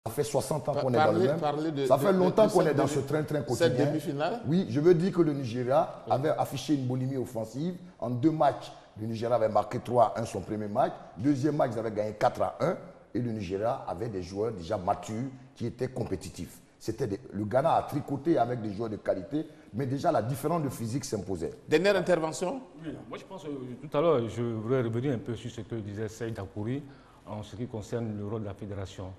Ça fait 60 ans qu'on est dans le même. Ça fait longtemps qu'on est dans ce train-train quotidien. Cette demi-finale? Oui, je veux dire que le Nigeria avait affiché une bonhomie offensive. En 2 matchs, le Nigeria avait marqué 3-1 son premier match. Deuxième match, ils avaient gagné 4-1. Et le Nigeria avait des joueurs déjà matures qui étaient compétitifs. Le Ghana a tricoté avec des joueurs de qualité, mais déjà la différence de physique s'imposait. Dernière intervention? Oui, moi je pense que tout à l'heure, je voudrais revenir un peu sur ce que disait Saïd Akouri en ce qui concerne le rôle de la fédération.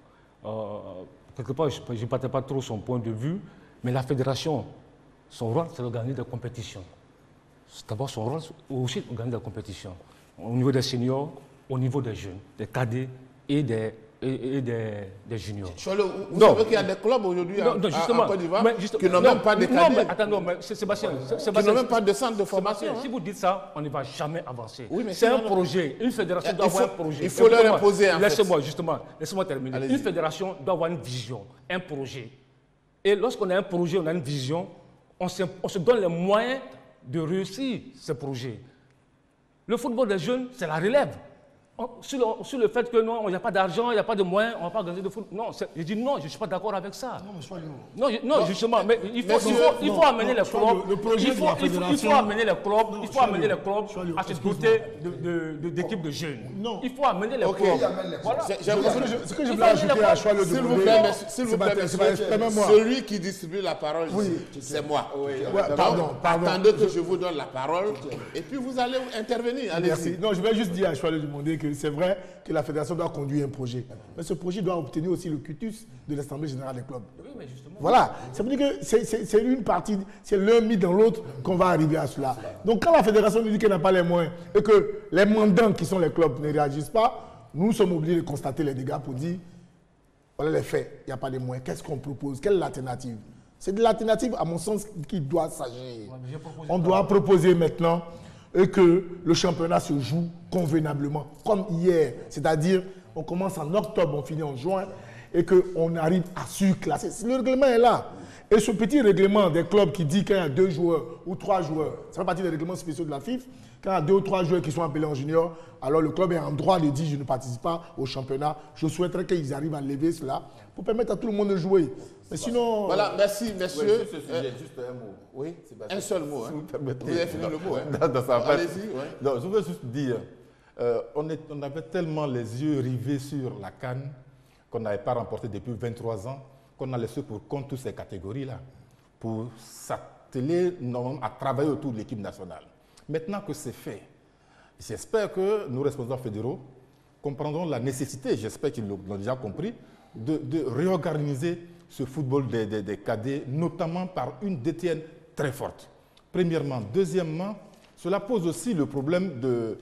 Quelque part, je ne partage pas trop son point de vue, mais la fédération, son rôle, c'est d'organiser des compétitions. D'abord, son rôle, aussi d'organiser des compétitions. Au niveau des seniors, au niveau des jeunes, des cadets et des juniors. Vous savez qu'il y a des clubs aujourd'hui en Côte d'Ivoire qui n'ont même pas de cadets. Non, mais attends, Sébastien. Qui n'ont même pas de centre de formation. Si vous dites ça, on ne va jamais avancer. Oui, c'est un projet. Une fédération doit avoir un projet. Il faut leur imposer, en fait. Laissez-moi terminer. Une fédération doit avoir une vision, un projet. Et lorsqu'on a un projet, on a une vision, on se donne les moyens de réussir ce projet. Le football des jeunes, c'est la relève. Sur le fait que non, il n'y a pas d'argent, il n'y a pas de moyens, on ne va pas organiser de foot. Non, je dis non, je ne suis pas d'accord avec ça. Non, justement, mais il faut amener les clubs. Il faut amener les clubs à se doter d'équipes de jeunes. Il faut amener les clubs. Voilà. Ce que je voulais ajouter à Choix le s'il vous plaît, celui qui distribue la parole, c'est moi. Attendez que je vous donne la parole et puis vous allez intervenir. Merci. Non, je vais juste dire à Choix le demander que c'est vrai que la fédération doit conduire un projet. Mais ce projet doit obtenir aussi le cutus de l'Assemblée générale des clubs. Oui, mais justement. Voilà. Ça veut dire que c'est une partie, c'est l'un mis dans l'autre qu'on va arriver à cela. Donc quand la fédération nous dit qu'elle n'a pas les moyens et que les mandants qui sont les clubs ne réagissent pas, nous sommes obligés de constater les dégâts pour dire, voilà les faits, il n'y a pas de moyens. Qu'est-ce qu'on propose? Quelle est l'alternative? C'est de l'alternative, à mon sens, qui doit s'agir. On doit proposer maintenant et que le championnat se joue convenablement, comme hier. C'est-à-dire, on commence en octobre, on finit en juin, et qu'on arrive à surclasser. Le règlement est là. Et ce petit règlement des clubs qui dit qu'il y a 2 joueurs ou 3 joueurs, ça fait partie des règlements spéciaux de la FIFA, quand il y a 2 ou 3 joueurs qui sont appelés en junior, alors le club est en droit de dire je ne participe pas au championnat. Je souhaiterais qu'ils arrivent à lever cela pour permettre à tout le monde de jouer. Mais sinon... Voilà, merci, messieurs. Juste un mot. Oui, un seul mot. Si vous permettez. Vous avez fini le mot. Allez-y. Ouais. Je veux juste dire, on avait tellement les yeux rivés sur la CAN qu'on n'avait pas remporté depuis 23 ans, qu'on a laissé pour compte toutes ces catégories-là, pour s'atteler à travailler autour de l'équipe nationale. Maintenant que c'est fait, j'espère que nos responsables fédéraux comprendront la nécessité, j'espère qu'ils l'ont déjà compris, de réorganiser ce football des cadets, notamment par une détienne très forte. Premièrement. Deuxièmement, cela pose aussi le problème de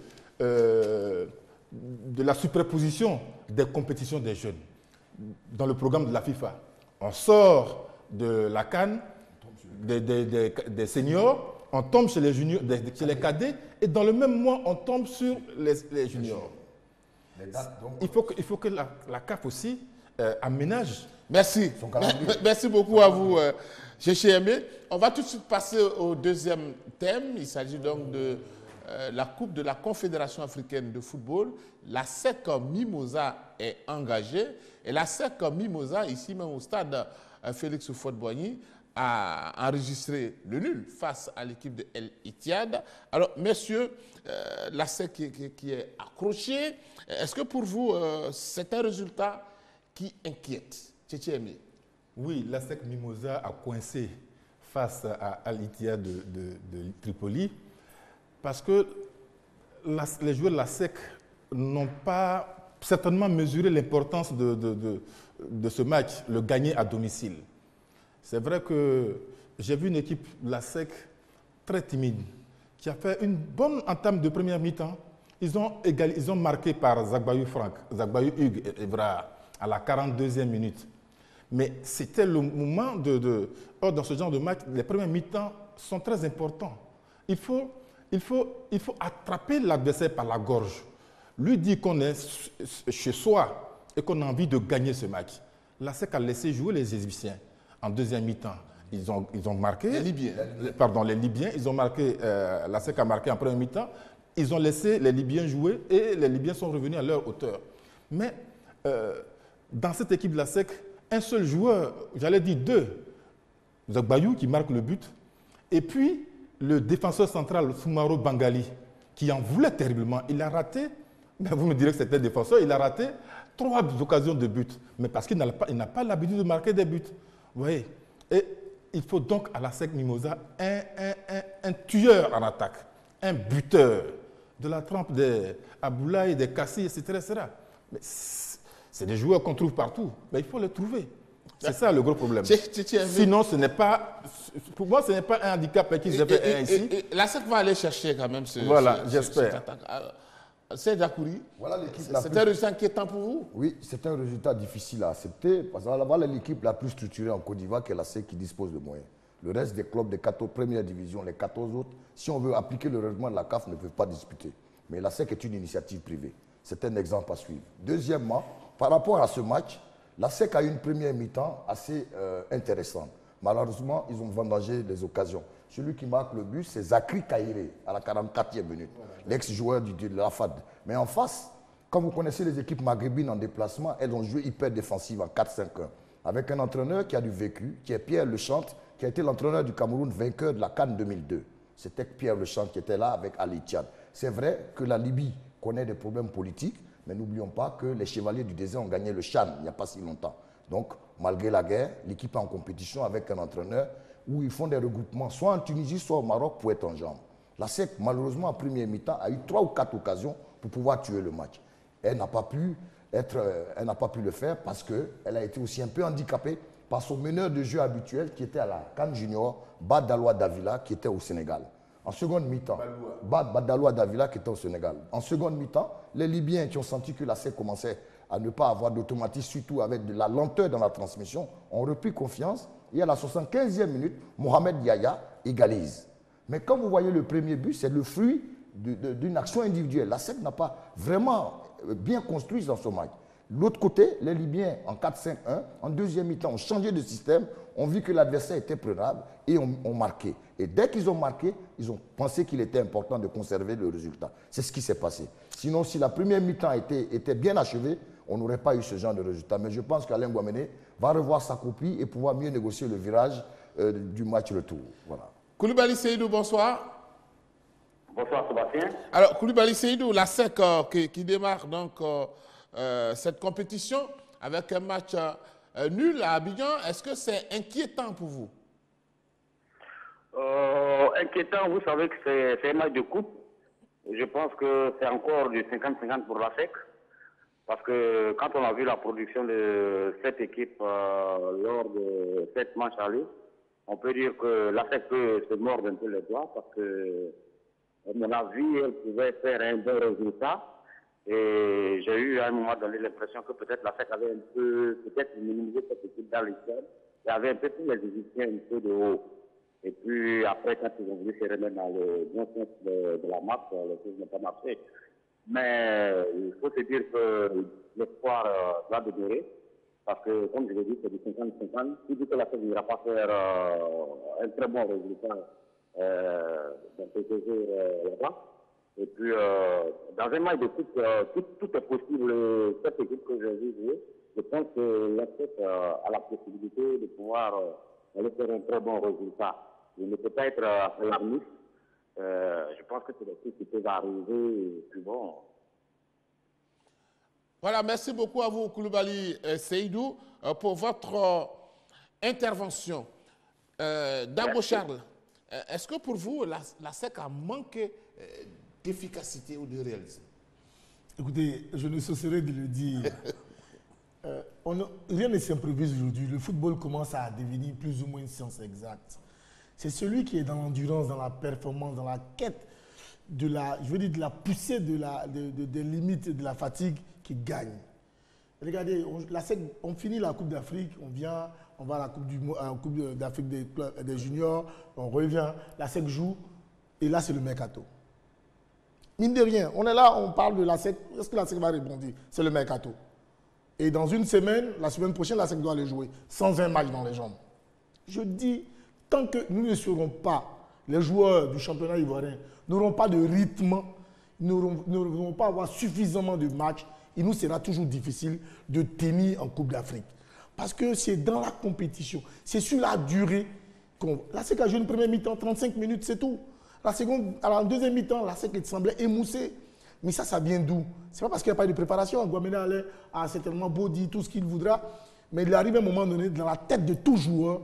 la superposition des compétitions des jeunes. Dans le programme de la FIFA, on sort de la CAN, des seniors, on tombe chez les juniors, chez les cadets, et dans le même mois, on tombe sur les juniors. Il faut que la CAF aussi aménage. Merci. Merci beaucoup à vous, GCMB. On va tout de suite passer au deuxième thème. Il s'agit donc de la Coupe de la Confédération africaine de football. La SEC Mimosa est engagée. Et la SEC Mimosa, ici même au stade Félix Houphouët-Boigny, a enregistré le nul face à l'équipe de El Ittihad. Alors, messieurs, la SEC qui est accrochée, est-ce que pour vous, c'est un résultat qui inquiète? Tchétchémé. Oui, la SEC Mimosa a coincé face à Al Ittihad de Tripoli parce que les joueurs de la SEC n'ont pas certainement mesuré l'importance de ce match, le gagner à domicile. C'est vrai que j'ai vu une équipe de la SEC très timide qui a fait une bonne entame de première mi-temps. Ils ont marqué par Zagbayou Hugues Evra à la 42e minute. Mais c'était le moment Or, dans ce genre de match, les premiers mi-temps sont très importants. Il faut attraper l'adversaire par la gorge. Lui dire qu'on est chez soi et qu'on a envie de gagner ce match. La SEC a laissé jouer les Égyptiens en deuxième mi-temps. Ils ont marqué. Les Libyens. Les Libyens. Ils ont marqué. La SEC a marqué en première mi-temps. Ils ont laissé les Libyens jouer et les Libyens sont revenus à leur hauteur. Mais dans cette équipe de la SEC, un seul joueur, j'allais dire deux, Zagbayou qui marque le but, et puis le défenseur central Soumaro Bangali qui en voulait terriblement. Il a raté, mais vous me direz que c'était un défenseur, il a raté 3 occasions de but, mais parce qu'il n'a pas l'habitude de marquer des buts. Vous voyez? Et il faut donc à la SEC Mimosa un tueur en attaque, un buteur de la trempe des Aboulaye, des Kassi, etc. Mais c'est des joueurs qu'on trouve partout, mais il faut les trouver. C'est ça le gros problème. Sinon, ce n'est pas, pour moi, ce n'est pas un handicap qui se fait ici. La SEC va aller chercher quand même voilà, j'espère. C'est Dakouri. Voilà l'équipe. C'est un résultat inquiétant pour vous? Oui, c'est un résultat difficile à accepter parce que voilà l'équipe la plus structurée en Côte d'Ivoire qui est la SEC qui dispose de moyens. Le reste des clubs des 14 premières divisions, les 14 autres, si on veut appliquer le règlement de la CAF, ne peuvent pas disputer. Mais la SEC est une initiative privée. C'est un exemple à suivre. Deuxièmement, par rapport à ce match, la SEC a eu une première mi-temps assez intéressante. Malheureusement, ils ont vendangé les occasions. Celui qui marque le but, c'est Zakri Kairé, à la 44e minute, l'ex-joueur de la FAD. Mais en face, quand vous connaissez les équipes maghrébines en déplacement, elles ont joué hyper défensive en 4-5-1. Avec un entraîneur qui a du vécu, qui est Pierre Lechante, qui a été l'entraîneur du Cameroun vainqueur de la CAN 2002. C'était Pierre Lechante qui était là avec Ali Tchad. C'est vrai que la Libye connaît des problèmes politiques, mais n'oublions pas que les Chevaliers du Désert ont gagné le Chan il n'y a pas si longtemps. Donc, malgré la guerre, l'équipe est en compétition avec un entraîneur où ils font des regroupements, soit en Tunisie, soit au Maroc, pour être en jambes. La SEC, malheureusement, en première mi-temps, a eu 3 ou 4 occasions pour pouvoir tuer le match. Elle n'a pas pu le faire parce qu'elle a été aussi un peu handicapée par son meneur de jeu habituel qui était à la CAN Junior, Badaloua Davila, qui était au Sénégal. En seconde mi-temps, Badaloua Davila qui était au Sénégal. En seconde mi-temps, les Libyens qui ont senti que la SEC commençait à ne pas avoir d'automatisme, surtout avec de la lenteur dans la transmission, ont repris confiance. Et à la 75e minute, Mohamed Yaya égalise. Mais quand vous voyez le premier but, c'est le fruit d'une action individuelle. La SEC n'a pas vraiment bien construit dans ce match. De l'autre côté, les Libyens, en 4-5-1, en deuxième mi-temps, ont changé de système, ont vu que l'adversaire était prenable et ont marqué. Et dès qu'ils ont marqué, ils ont pensé qu'il était important de conserver le résultat. C'est ce qui s'est passé. Sinon, si la première mi-temps était bien achevée, on n'aurait pas eu ce genre de résultat. Mais je pense qu'Alain Guamene va revoir sa copie et pouvoir mieux négocier le virage du match retour. Voilà. Koulibaly Seydou, bonsoir. Bonsoir Sébastien. Alors, Koulibaly Seydou, la SEC qui démarre donc cette compétition avec un match nul à Abidjan, est-ce que c'est inquiétant pour vous? Inquiétant, vous savez que c'est un match de coupe. Je pense que c'est encore du 50-50 pour la SEC. Parce que quand on a vu la production de cette équipe lors de cette match aller, on peut dire que la SEC peut se mordre un peu les doigts parce que, à mon avis, elle pouvait faire un bon résultat. Et j'ai eu à un moment donné l'impression que peut-être la SEC avait un peu, peut-être minimisé cette équipe dans l'histoire. Il y avait un peu tous les Égyptiens un peu de haut. Et puis après, quand ils ont voulu se remettre dans le bon sens de la marque, les choses n'ont pas marché. Mais il faut se dire que l'espoir doit demeurer. Parce que, comme je l'ai dit, c'est du 50-50. Si dit que la SEC n'ira pas faire un très bon résultat dans quelques jours là-bas. Et puis, dans un match de coupe, tout est possible. Cette équipe que j'ai vu jouer, je pense que la SEC a la possibilité de pouvoir aller faire un très bon résultat. Il ne peut pas être alarmiste. Je pense que c'est des choses qui peuvent arriver. Et puis bon. Voilà, merci beaucoup à vous, Koulibaly Seydou, pour votre intervention. Dabo Charles, est-ce que pour vous, la SEC a manqué d'efficacité ou de réalisme? Écoutez, je ne cesserai de le dire. Rien ne s'improvise aujourd'hui. Le football commence à devenir plus ou moins une science exacte. C'est celui qui est dans l'endurance, dans la performance, dans la quête de la, je veux dire, de la poussée des limites de la fatigue qui gagne. Regardez, on finit la Coupe d'Afrique, on va à la Coupe d'Afrique des juniors, on revient, la SEC joue, et là c'est le mercato. Mine de rien, on est là, on parle de la SEC, est-ce que la SEC va rebondir? C'est le mercato. Et dans une semaine, la semaine prochaine, la SEC doit aller jouer, sans un match dans les jambes. Je dis, tant que nous ne serons pas, les joueurs du championnat ivoirien, n'auront pas de rythme, n'auront pas avoir suffisamment de matchs, il nous sera toujours difficile de tenir en Coupe d'Afrique. Parce que c'est dans la compétition, c'est sur la durée. La SEC a joué une première mi-temps, 35 minutes, c'est tout. La seconde, alors en deuxième mi-temps, la SEC semblait émoussée. Mais ça vient d'où? C'est pas parce qu'il n'y a pas eu de préparation. Guamena allait à certainement body, tout ce qu'il voudra. Mais il arrive à un moment donné, dans la tête de tout joueur,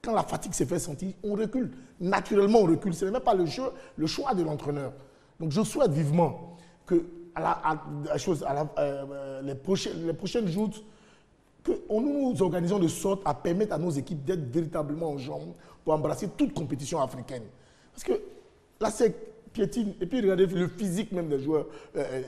quand la fatigue s'est fait sentir, on recule. Naturellement, on recule. Ce n'est même pas le choix de l'entraîneur. Donc je souhaite vivement que les prochaines joutes, que nous nous organisons de sorte à permettre à nos équipes d'être véritablement en jambes pour embrasser toute compétition africaine. Parce que la SEC piétine, et puis regardez le physique même des joueurs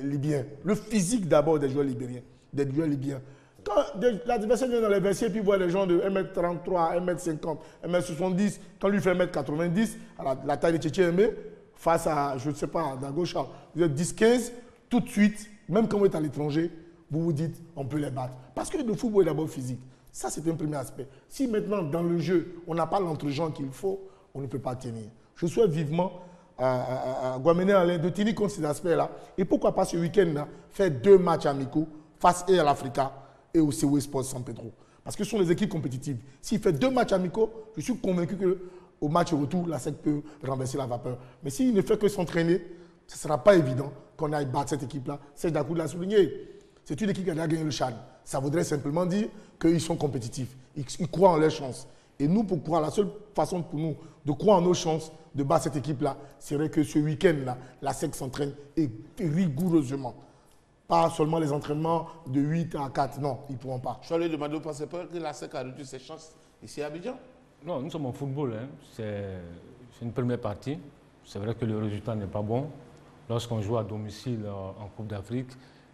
libyens. Le physique d'abord des joueurs libyens. Quand l'adversaire vient dans les vestiaires et puis voit des gens de 1m33, 1m50, 1m70, quand lui fait 1m90, à la taille de Tchétché Aimé, face à, je ne sais pas, Dagocha, vous êtes 10-15, tout de suite, même quand vous êtes à l'étranger, vous vous dites, on peut les battre. Parce que le football est d'abord physique. Ça, c'est un premier aspect. Si maintenant, dans le jeu, on n'a pas l'entre-gens qu'il faut, on ne peut pas tenir. Je souhaite vivement à Guamena Alain de tenir compte de ces aspects-là. Et pourquoi pas ce week-end-là, faire 2 matchs amicaux face à l'Africa et au COE Sports San Pedro. Parce que ce sont des équipes compétitives. S'il fait 2 matchs amicaux, je suis convaincu qu'au match retour, la SEC peut renverser la vapeur. Mais s'il ne fait que s'entraîner, ce ne sera pas évident qu'on aille battre cette équipe-là. Serge Dakou l'a souligné. C'est une équipe qui a gagné le CHAN. Ça voudrait simplement dire qu'ils sont compétitifs. Ils croient en leurs chances. Et nous, pour croire, la seule façon pour nous de croire en nos chances de battre cette équipe-là, serait que ce week-end-là, la SEC s'entraîne rigoureusement. Pas seulement les entraînements de 8 à 4, non, ils ne pourront pas. Je lui demande, vous ne pensez pas que la SEC a réduit ses chances ici à Abidjan? Non, nous sommes en football, hein. C'est une première partie. C'est vrai que le résultat n'est pas bon. Lorsqu'on joue à domicile en Coupe d'Afrique,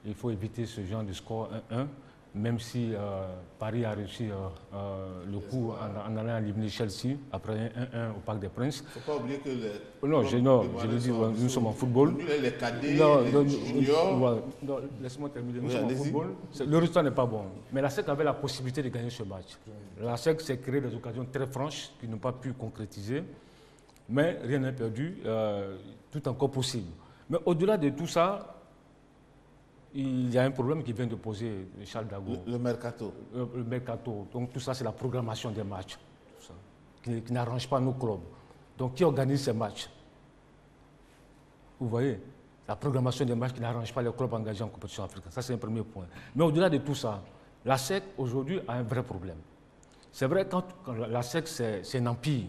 il faut éviter ce genre de score 1-1, même si Paris a réussi le coup en allant éliminer Chelsea après 1-1 au Parc des Princes. Il ne faut pas oublier que je le dis, nous sommes en football. Les cadets, les juniors. Laisse-moi terminer. Nous sommes en football. Le résultat n'est pas bon. Mais la SEC avait la possibilité de gagner ce match. La SEC s'est créé des occasions très franches qui n'ont pas pu concrétiser. Mais rien n'est perdu. Tout est encore possible. Mais au-delà de tout ça, il y a un problème qui vient de poser Charles Dago. Le mercato. Le mercato. Donc tout ça, c'est la programmation des matchs. Tout ça, qui n'arrange pas nos clubs. Donc qui organise ces matchs? Vous voyez, la programmation des matchs qui n'arrange pas les clubs engagés en compétition africaine. Ça, c'est un premier point. Mais au-delà de tout ça, la SEC, aujourd'hui, a un vrai problème. C'est vrai, quand la SEC, c'est un empire.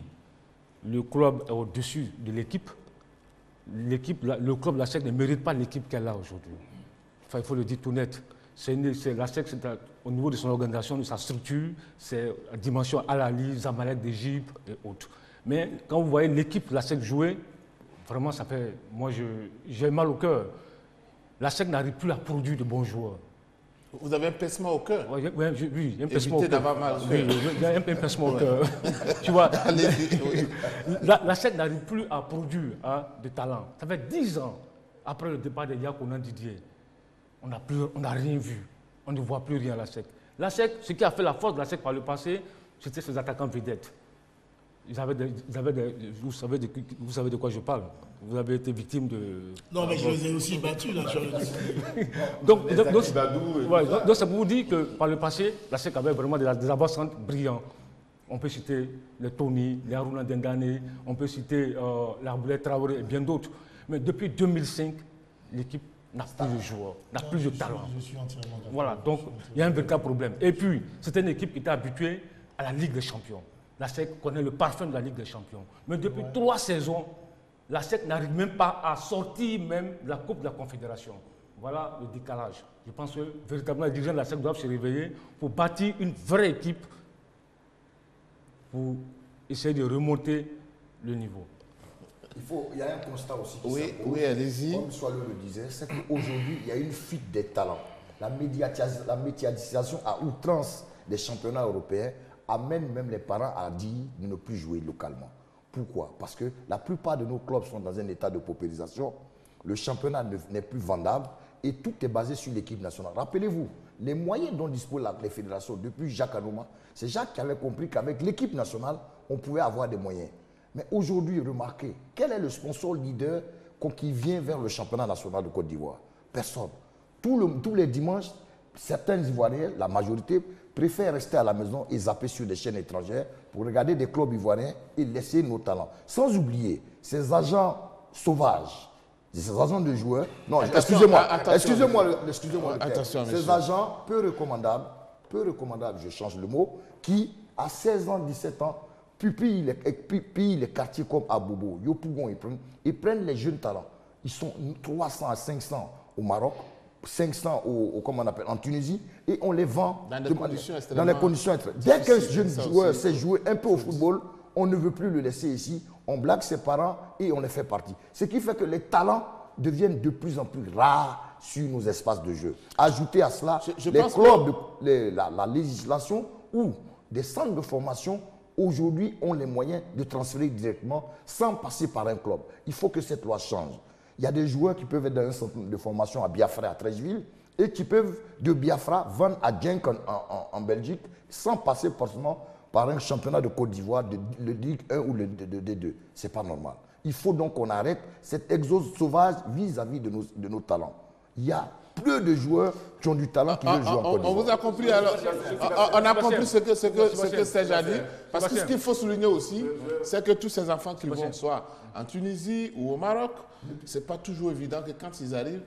Le club est au-dessus de l'équipe. Le club de la SEC ne mérite pas l'équipe qu'elle a aujourd'hui. Enfin, il faut le dire tout net. La SEC, au niveau de son organisation, de sa structure, c'est la dimension Al-Ali, Zamalek d'Égypte et autres. Mais quand vous voyez l'équipe de la SEC jouer, vraiment, ça fait. Moi, j'ai mal au cœur. La SEC n'arrive plus à produire de bons joueurs. Vous avez un pincement au cœur? Oui, il y a un pincement au cœur. D'avoir mal au cœur. Oui, il y a un pincement au cœur. Tu vois, la SEC n'arrive plus à produire de talent. Ça fait 10 ans après le départ de Yakouna Didier. On n'a rien vu. On ne voit plus rien à la SEC. La SEC, ce qui a fait la force de la SEC par le passé, c'était ses attaquants vedettes. Vous savez de quoi je parle. Vous avez été victime de... Non, mais je les ai aussi battus, là. donc, ça vous dit que par le passé, la SEC avait vraiment des avant-centres brillants. On peut citer les Tony, les Haruna Dendane, on peut citer l'Arboulette Traoré et bien d'autres. Mais depuis 2005, l'équipe n'a plus de joueurs, n'a plus de talent. Je suis entièrement d'accord. Voilà, donc il y a un véritable problème. Et puis, c'est une équipe qui était habituée à la Ligue des Champions. La SEC connaît le parfum de la Ligue des Champions. Mais depuis 3 saisons, la SEC n'arrive même pas à sortir même de la Coupe de la Confédération. Voilà le décalage. Je pense que véritablement les dirigeants de la SEC doivent se réveiller pour bâtir une vraie équipe pour essayer de remonter le niveau. Il y a un constat aussi qui Oui, allez-y. Comme Soileux le disait, c'est qu'aujourd'hui, il y a une fuite des talents. La médiatisation à outrance des championnats européens amène même les parents à dire de ne plus jouer localement. Pourquoi? Parce que la plupart de nos clubs sont dans un état de paupérisation. Le championnat n'est plus vendable et tout est basé sur l'équipe nationale. Rappelez-vous, les moyens dont disposent les fédérations depuis Jacques Anouma, c'est Jacques qui avait compris qu'avec l'équipe nationale, on pouvait avoir des moyens. Mais aujourd'hui, remarquez, quel est le sponsor leader qui vient vers le championnat national de Côte d'Ivoire? Personne. Tous les dimanches, certains Ivoiriens, la majorité, préfèrent rester à la maison et zapper sur des chaînes étrangères pour regarder des clubs ivoiriens et laisser nos talents. Sans oublier ces agents sauvages, ces agents de joueurs. Non, excusez-moi, ces agents peu recommandables, je change le mot, qui, à 16 ans, 17 ans, pillent les quartiers comme à Bobo, Yopougon, ils prennent les jeunes talents. Ils sont 300 à 500 au Maroc, 500 comment on appelle, en Tunisie, et on les vend dans des conditions extrêmes. Dès qu'un jeune joueur sait jouer un peu au football, on ne veut plus le laisser ici, on blague ses parents et on les fait partie. Ce qui fait que les talents deviennent de plus en plus rares sur nos espaces de jeu. Ajoutez à cela les clubs, la législation ou des centres de formation aujourd'hui ont les moyens de transférer directement sans passer par un club. Il faut que cette loi change. Il y a des joueurs qui peuvent être dans un centre de formation à Biafra, à Treichville, et qui peuvent de Biafra vendre à Genk en Belgique sans passer forcément par un championnat de Côte d'Ivoire, le Ligue 1 ou le D2. Ce n'est pas normal. Il faut donc qu'on arrête cet exode sauvage vis-à-vis de nos talents. Il y a peu de joueurs qui ont du talent qui veulent jouer en Côte d'Ivoire. On vous a compris alors. On a compris ce que Serge a dit. Parce que ce qu'il faut souligner aussi, c'est que tous ces enfants qui vont soit en Tunisie ou au Maroc, ce n'est pas toujours évident que quand ils arrivent,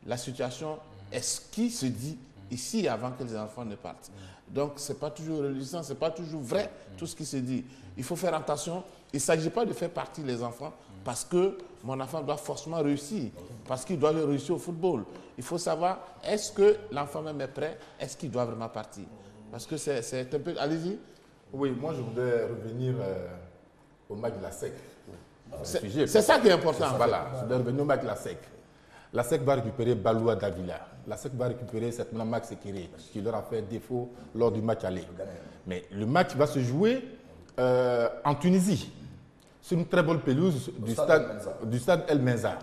la situation est ce qui se dit ici avant que les enfants ne partent. Donc, ce n'est pas toujours réjouissant, ce n'est pas toujours vrai tout ce qui se dit. Il faut faire attention. Il ne s'agit pas de faire partie les enfants parce que mon enfant doit forcément réussir, parce qu'il doit réussir au football. Il faut savoir, est-ce que l'enfant même est prêt? Est-ce qu'il doit vraiment partir? Parce que c'est un peu... Allez-y. Oui, moi je voudrais revenir au match de la SEC. C'est ça qui est important. Voilà, je voudrais revenir au match de la SEC. La SEC va récupérer Baloua Davila. La SEC va récupérer certainement Max Sekiré, qui leur a fait défaut lors du match aller. Mais le match va se jouer en Tunisie. C'est une très bonne pelouse du stade El Menza.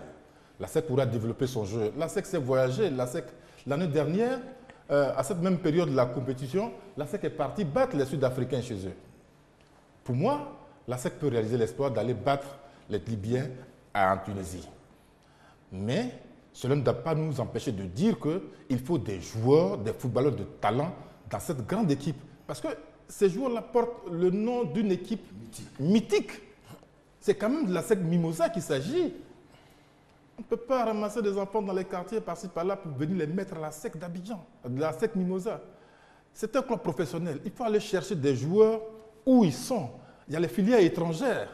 La SEC pourra développer son jeu. La SEC s'est voyagée. La SEC, l'année dernière, à cette même période de la compétition, la SEC est partie battre les Sud-Africains chez eux. Pour moi, la SEC peut réaliser l'espoir d'aller battre les Libyens en Tunisie. Mais cela ne doit pas nous empêcher de dire qu'il faut des joueurs, des footballeurs de talent dans cette grande équipe. Parce que ces joueurs-là portent le nom d'une équipe mythique. C'est quand même de la SEC Mimosa qu'il s'agit. On ne peut pas ramasser des enfants dans les quartiers par-ci par-là pour venir les mettre à la SEC d'Abidjan, de la SEC Mimosa. C'est un club professionnel. Il faut aller chercher des joueurs où ils sont. Il y a les filières étrangères.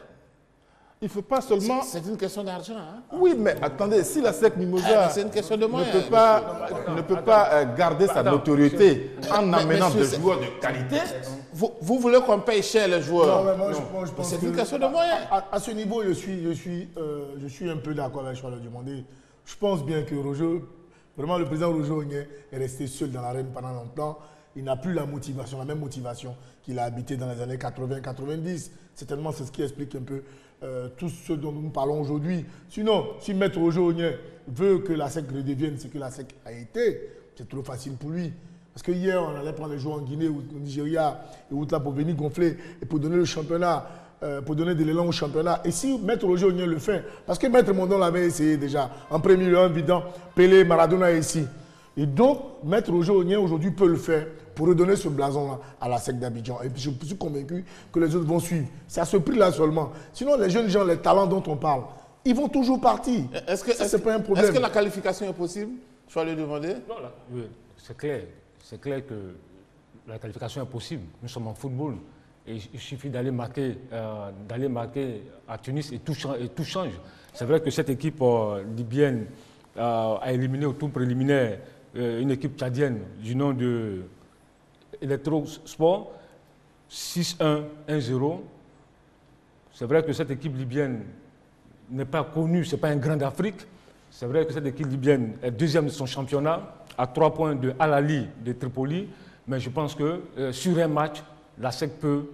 Il ne faut pas seulement... C'est une question d'argent. Hein? Oui, mais attendez, si la SEC Mimosa ne peut pas garder sa notoriété en amenant des joueurs de qualité... Vous voulez qu'on paye cher les joueurs? Non, je pense c'est une question de moyens. À ce niveau, je suis un peu d'accord avec Charles Dumondé. Je pense bien que Roger, vraiment le président Roger Ognet est resté seul dans l'arène pendant longtemps. Il n'a plus la même motivation qu'il a habité dans les années 80-90. Certainement, c'est ce qui explique un peu tout ce dont nous parlons aujourd'hui. Sinon, si Maître Roger Ognet veut que la SEC redevienne ce que la SEC a été, c'est trop facile pour lui. Parce que hier, on allait prendre les joueurs en Guinée ou au Nigeria et où là pour venir gonfler et pour donner le championnat, pour donner de l'élan au championnat. Et si Maître Roger Ognet le fait, parce que Maître Mondon l'avait essayé déjà, en premier lieu, en vidant Pelé, Maradona ici. Et donc, Maître Roger Ognet aujourd'hui peut le faire pour redonner ce blason-là à la SEC d'Abidjan. Et puis je suis convaincu que les autres vont suivre. C'est à ce prix-là seulement. Sinon, les jeunes gens, les talents dont on parle, ils vont toujours partir. C'est pas un problème. Est-ce que la qualification est possible? Je vais le demander. Non, oui, c'est clair. C'est clair que la qualification est possible. Nous sommes en football. Et il suffit d'aller marquer à Tunis et tout change. C'est vrai que cette équipe libyenne a éliminé au tour préliminaire une équipe tchadienne du nom de Electrosport 6-1, 1-0. C'est vrai que cette équipe libyenne n'est pas connue, ce n'est pas un grand d'Afrique. C'est vrai que cette équipe libyenne est deuxième de son championnat, à 3 points de Al-Ali de Tripoli. Mais je pense que sur un match, la SEC peut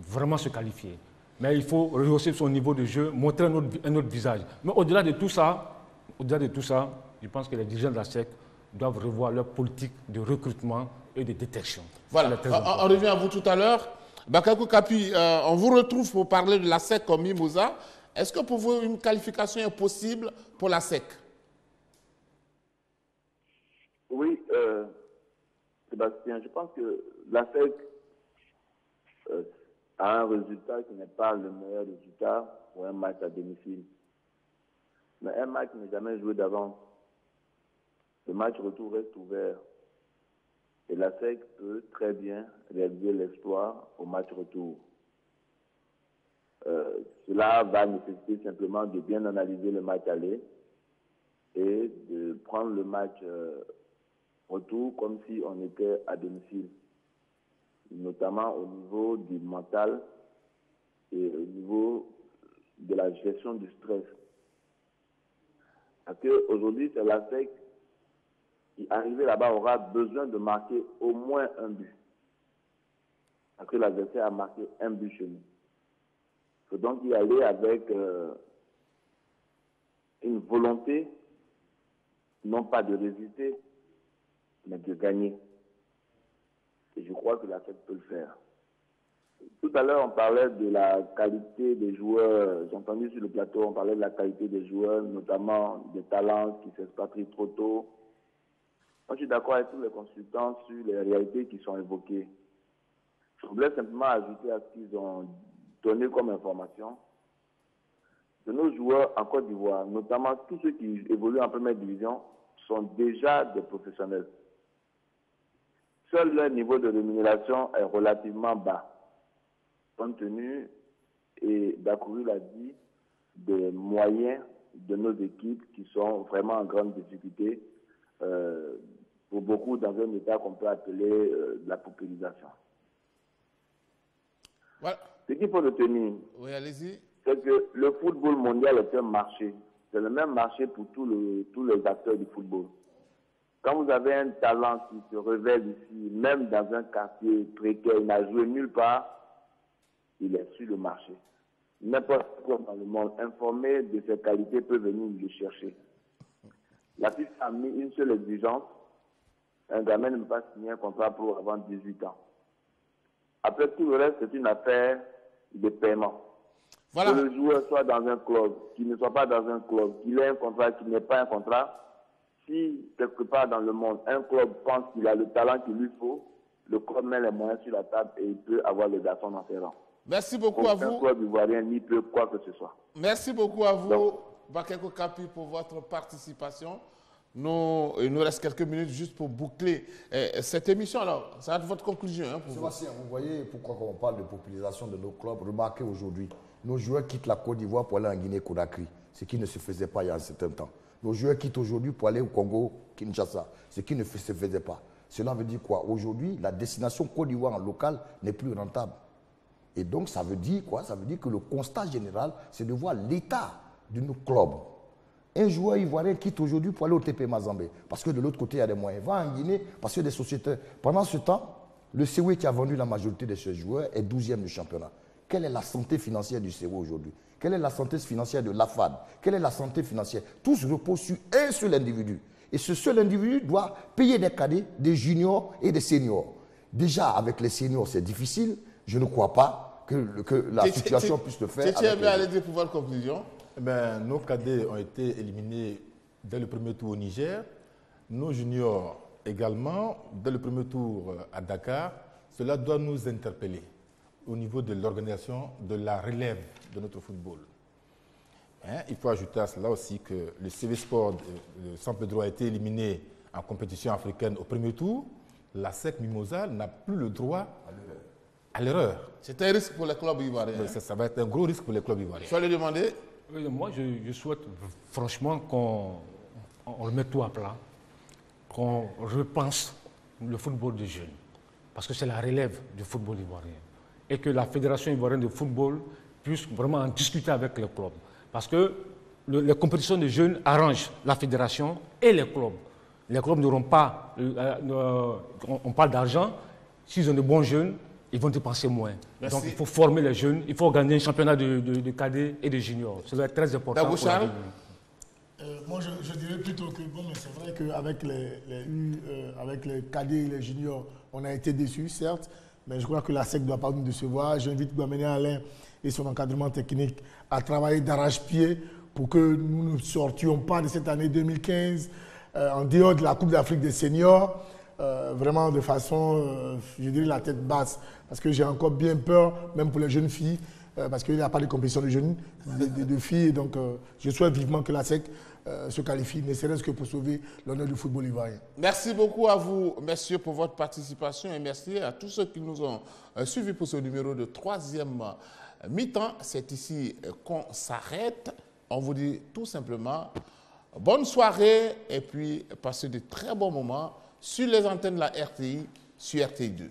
vraiment se qualifier. Mais il faut rehausser son niveau de jeu, montrer un autre visage. Mais au-delà de tout ça, je pense que les dirigeants de la SEC doivent revoir leur politique de recrutement et de détection. Voilà, on revient à vous tout à l'heure. Bakakou Kapi, on vous retrouve pour parler de la SEC comme Mimosa. Est-ce que pour vous, une qualification est possible pour la SEC? Oui, Sébastien, je pense que la SEC a un résultat qui n'est pas le meilleur résultat pour un match à domicile. Mais un match n'est jamais joué d'avance. Le match retour reste ouvert. Et la SEC peut très bien réaliser l'exploit au match retour. Cela va nécessiter simplement de bien analyser le match aller et de prendre le match retour comme si on était à domicile, notamment au niveau du mental et au niveau de la gestion du stress. Parce qu'aujourd'hui, c'est la SEC qui, arrivé là-bas, aura besoin de marquer au moins un but. Parce que l'adversaire a marqué un but chez nous. Il faut donc y aller avec une volonté, non pas de résister, mais de gagner. Et je crois que la SEC peut le faire. Tout à l'heure, on parlait de la qualité des joueurs. J'ai entendu sur le plateau, on parlait de la qualité des joueurs, notamment des talents qui s'expatrient trop tôt. Moi, je suis d'accord avec tous les consultants sur les réalités qui sont évoquées. Je voulais simplement ajouter à ce qu'ils ont donné comme information que nos joueurs en Côte d'Ivoire, notamment tous ceux qui évoluent en première division, sont déjà des professionnels. Seul leur niveau de rémunération est relativement bas, compte tenu, et Dakourou l'a dit, des moyens de nos équipes qui sont vraiment en grande difficulté, pour beaucoup dans un état qu'on peut appeler de la paupérisation. Voilà. Ce qu'il faut retenir, oui, allez-y, c'est que le football mondial est un marché. C'est le même marché pour tous les acteurs du football. Quand vous avez un talent qui se révèle ici, même dans un quartier précaire, il n'a joué nulle part, il est sur le marché. N'importe quoi dans le monde informé de ses qualités peut venir le chercher. La FIFA a mis une seule exigence, un gamin ne peut pas signer un contrat pro avant 18 ans. Après tout le reste, c'est une affaire de paiement. Voilà. Que le joueur soit dans un club, qu'il ne soit pas dans un club, qu'il ait un contrat, qu'il n'ait pas un contrat, si quelque part dans le monde, un club pense qu'il a le talent qu'il lui faut, le club met les moyens sur la table et il peut avoir le garçon dans ses rangs. Merci beaucoup à vous. Aucun club ivoirien n'y peut quoi que ce soit. Merci beaucoup à vous, Bakayoko Kapi, pour votre participation. Il nous reste quelques minutes juste pour boucler cette émission. Alors, ça va être votre conclusion pour vous. Sébastien, vous voyez pourquoi on parle de popularisation de nos clubs. Remarquez aujourd'hui, nos joueurs quittent la Côte d'Ivoire pour aller en Guinée-Conakry, ce qui ne se faisait pas il y a un certain temps. Nos joueurs quittent aujourd'hui pour aller au Congo, Kinshasa, ce qui ne se faisait pas. Cela veut dire quoi? Aujourd'hui, la destination Côte d'Ivoire en local n'est plus rentable. Et donc, ça veut dire quoi? Ça veut dire que le constat général, c'est de voir l'état de nos clubs. Un joueur ivoirien quitte aujourd'hui pour aller au TP Mazembe, parce que de l'autre côté, il y a des moyens. Il va en Guinée, parce que des sociétés. Pendant ce temps, le COE qui a vendu la majorité de ces joueurs est 12e du championnat. Quelle est la santé financière du COE aujourd'hui? Quelle est la santé financière de l'AFAD? Quelle est la santé financière? Tout se repose sur un seul individu. Et ce seul individu doit payer des cadets, des juniors et des seniors. Déjà, avec les seniors, c'est difficile. Je ne crois pas que la situation puisse le faire. Tu aimes aller dire pour votre conclusion? Nos cadets ont été éliminés dès le premier tour au Niger. Nos juniors également, dès le premier tour à Dakar. Cela doit nous interpeller au niveau de l'organisation de la relève de notre football. Il faut ajouter à cela aussi que le CV Sport de San Pedro a été éliminé en compétition africaine au premier tour. La SEC Mimosa n'a plus le droit à l'erreur. C'est un risque pour les clubs ivoiriens. Ça va être un gros risque pour les clubs ivoiriens. Je vais lui demander. Oui, moi, je souhaite franchement qu'on remette tout à plat, qu'on repense le football des jeunes, parce que c'est la relève du football ivoirien, et que la Fédération ivoirienne de football puisse vraiment en discuter avec les clubs, parce que les compétitions de jeunes arrangent la fédération et les clubs. Les clubs n'auront pas, on parle d'argent, s'ils ont de bons jeunes, ils vont dépenser moins. Merci. Donc il faut former les jeunes, il faut organiser un championnat de cadets et de juniors. Ça va être très important. Moi, je dirais plutôt que, bon, mais c'est vrai qu'avec avec les cadets et les juniors, on a été déçus, certes, mais je crois que la SEC ne doit pas nous décevoir. J'invite Guamené Alain et son encadrement technique à travailler d'arrache-pied pour que nous ne sortions pas de cette année 2015 en dehors de la Coupe d'Afrique des seniors. vraiment de façon, je dirais, la tête basse. Parce que j'ai encore bien peur, même pour les jeunes filles, parce qu'il n'y a pas de compétition de jeunes, de filles. Donc, je souhaite vivement que la SEC se qualifie, ne serait-ce que pour sauver l'honneur du football ivoirien. Merci beaucoup à vous, messieurs, pour votre participation et merci à tous ceux qui nous ont suivis pour ce numéro de 3e mi-temps. C'est ici qu'on s'arrête. On vous dit tout simplement bonne soirée et puis passez de très bons moments sur les antennes de la RTI, sur RTI 2.